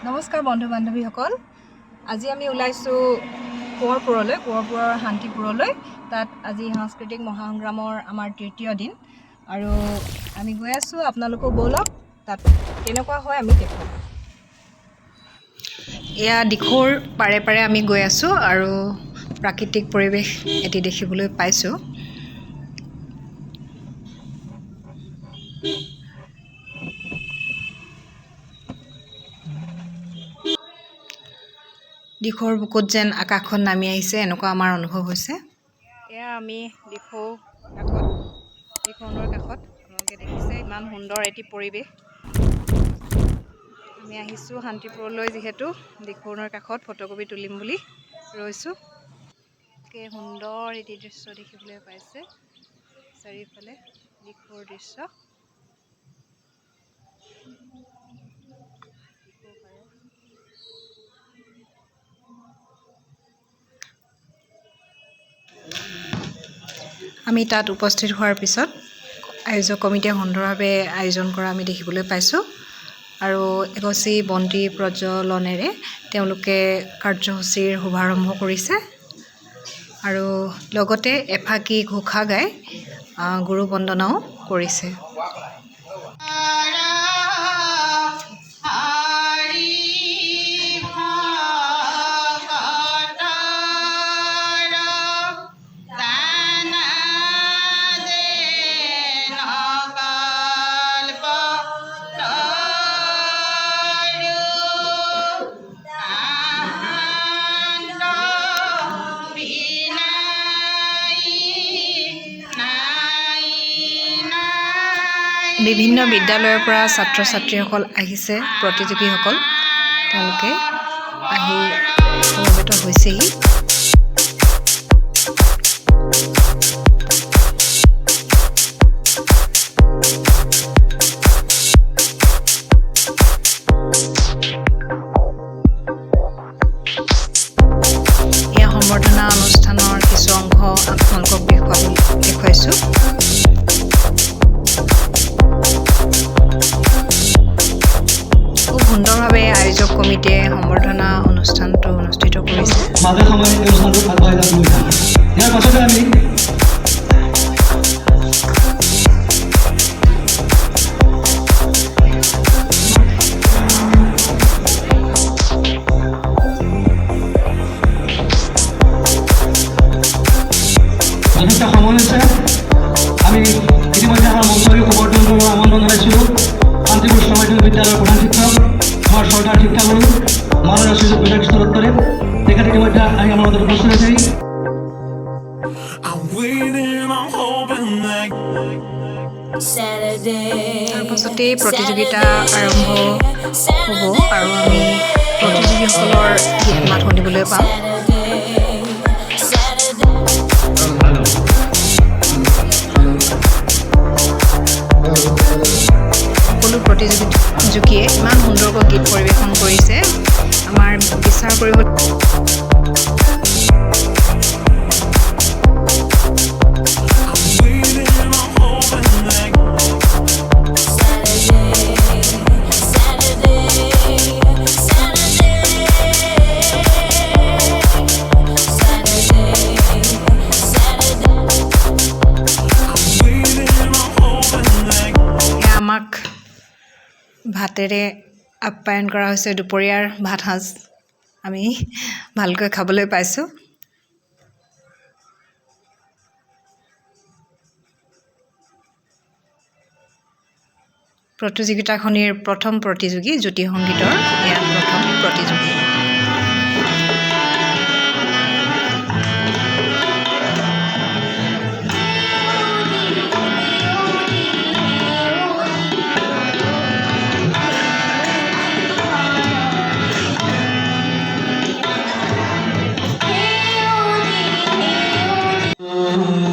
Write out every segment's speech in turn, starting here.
নমস্কাৰ বন্ধু বান্ধৱীসকল আজি আমি ওলাইছো কোঁৱৰপুৰৰ শান্তিপুৰলৈ তাত আজি সাংস্কৃতিক মহাসংগ্ৰামৰ আমাৰ তৃতীয় দিন আৰু আমি গৈ আছো আপোনালোকো বলক তাত কেনেকুৱা হয় আমি দেখুৱাম এয়া দিখৌৰ পাৰে পাৰে আমি গৈ আছো আৰু প্ৰাকৃতিক পৰিৱেশ এটি দেখিবলৈ পাইছো দিখৌৰ বুকুত যেন আকাশখন নামি আহিছে এনেকুৱা আমাৰ অনুভৱ হৈছে এয়া আমি দিখৌৰ কাষত আপোনালোকে দেখিছে ইমান সুন্দৰ এটি পৰিৱেশ আমি আহিছো শান্তিপুৰলৈ যিহেতু দিখৌৰ কাষত ফটোকপি তুলিম বুলি ৰৈছো কে সুন্দৰ এটি দৃশ্য দেখিবলৈ পাইছে চাৰিওফালে দিখৌৰ দৃশ্য আমি তাত উপস্থিত হোৱাৰ পিছত আয়োজক কমিটিয়ে সুন্দৰভাৱে আয়োজন কৰা আমি দেখিবলৈ পাইছোঁ আৰু এগছি বন্তি প্ৰজ্বলনেৰে তেওঁলোকে কাৰ্যসূচীৰ শুভাৰম্ভ কৰিছে আৰু লগতে এফাকি ঘোষা গাই গুৰু বন্দনাও কৰিছে বিভিন্ন বিদ্যালয়ৰ পৰা ছাত্ৰ ছাত্ৰীসকল আহিছে প্ৰতিযোগীসকল তেওঁলোকে আহি সমবেত হৈছেহি এয়া সম্বৰ্ধনা অনুষ্ঠানৰ কিছু অংশ আপোনালোকক দেখুৱাইছোঁ সুন্দৰভাৱে আয়োজক কমিটিয়ে সম্বৰ্ধনা অনুষ্ঠানটো অনুষ্ঠিত কৰিছে আমি ইতিমধ্যে আমার মন্তব্য প্রবর্তন করবো আমন্ত্রণ জানাইছিল শান্তিপুর সমাজী বিদ্যালয়ের প্রধান শিক্ষক আমার সরকার শিক্ষা গুরু মাননীয় সুযোগ বিভাগ স্তরে এখানে ইতিমধ্যে আমি আমাদের উপস্থিত হয়েছি তাৰপাছতেই প্ৰতিযোগিতা আৰম্ভ হ'ব আৰু আমি প্ৰতিযোগীসকলৰ গীত মাত শুনিবলৈ পাম সকলো প্ৰতিযোগীয়ে ইমান সুন্দৰকৈ গীত পৰিৱেশন কৰিছে আমাৰ বিচাৰ কৰিব আমাক ভাতেৰে আপ্যায়ন কৰা হৈছে দুপৰীয়াৰ ভাত সাঁজ আমি ভালকৈ খাবলৈ পাইছোঁ প্ৰতিযোগিতাখনিৰ প্ৰথম প্ৰতিযোগী জ্যোতি সংগীতৰ এয়া প্ৰথম প্ৰতিযোগী Oh,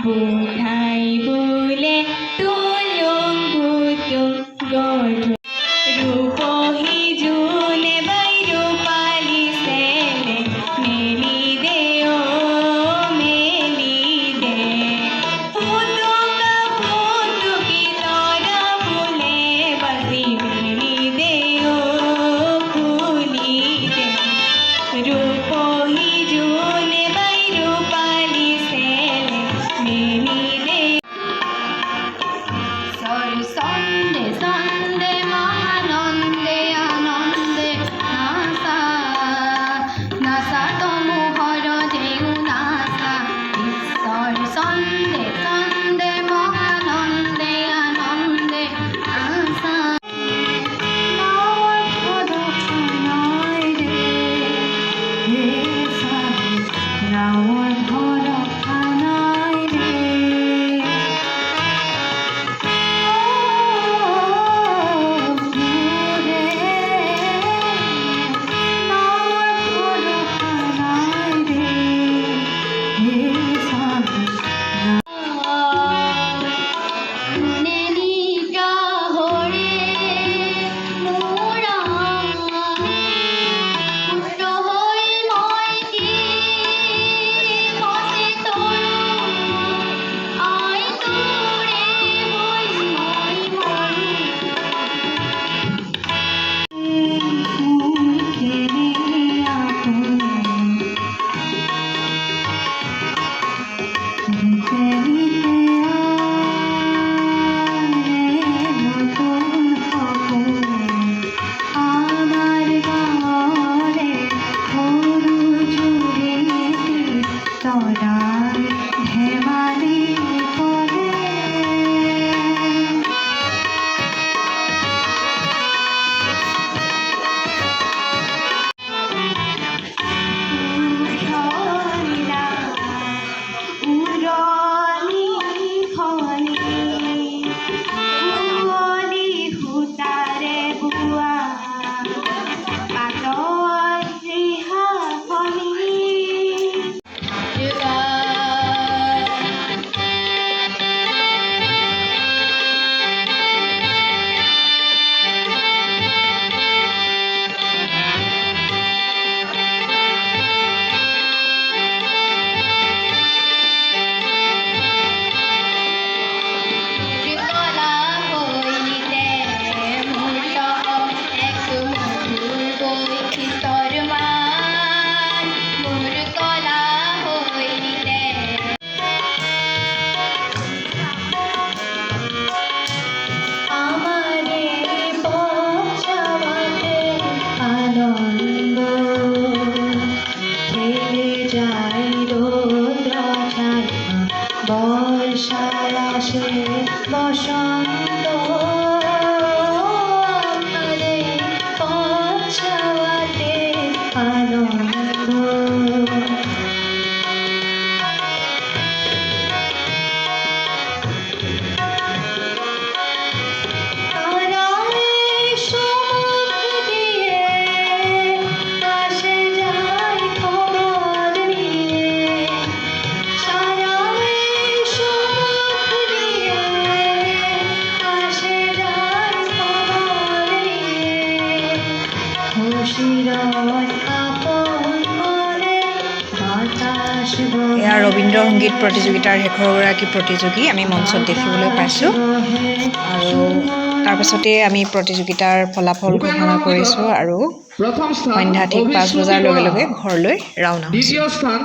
বুধাই বলে তুলুং বুতুং ৰবীন্দ্ৰ সংগীত প্ৰতিযোগিতাৰ শেষৰগৰাকী প্ৰতিযোগী আমি মঞ্চত দেখিবলৈ পাইছোঁ আৰু তাৰপাছতে আমি প্ৰতিযোগিতাৰ ফলাফল ঘোষণা কৰিছোঁ আৰু প্ৰথম স্থান সন্ধ্যা ঠিক 5 বজাৰ লগে লগে ঘৰলৈ ৰাওনা হৈছোঁ। দ্বিতীয় স্থান